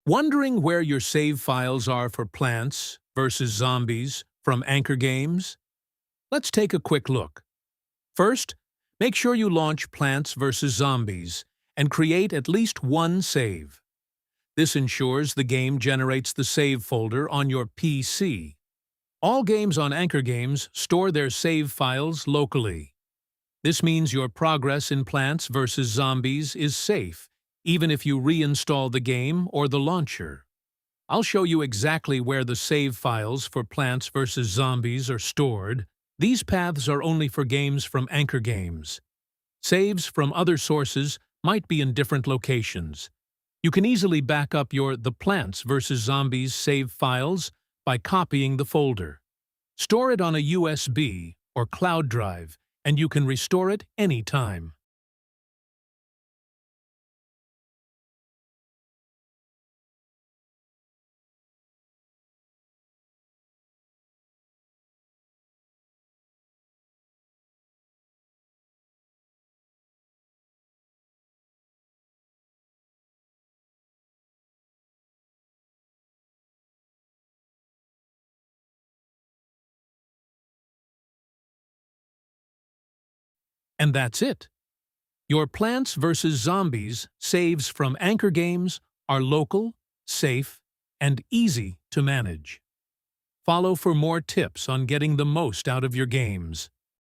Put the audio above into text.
Wondering where your save files are for Plants vs. Zombies from AnkerGames? Let's take a quick look. First, make sure you launch Plants vs. Zombies and create at least one save. This ensures the game generates the save folder on your PC. All games on AnkerGames store their save files locally. This means your progress in Plants vs. Zombies is safe, even if you reinstall the game or the launcher. I'll show you exactly where the save files for Plants vs. Zombies are stored. These paths are only for games from AnkerGames. Saves from other sources might be in different locations. You can easily back up the Plants vs. Zombies save files by copying the folder. Store it on a USB or cloud drive, and you can restore it anytime. And that's it. Your Plants vs. Zombies saves from AnkerGames are local, safe, and easy to manage. Follow for more tips on getting the most out of your games.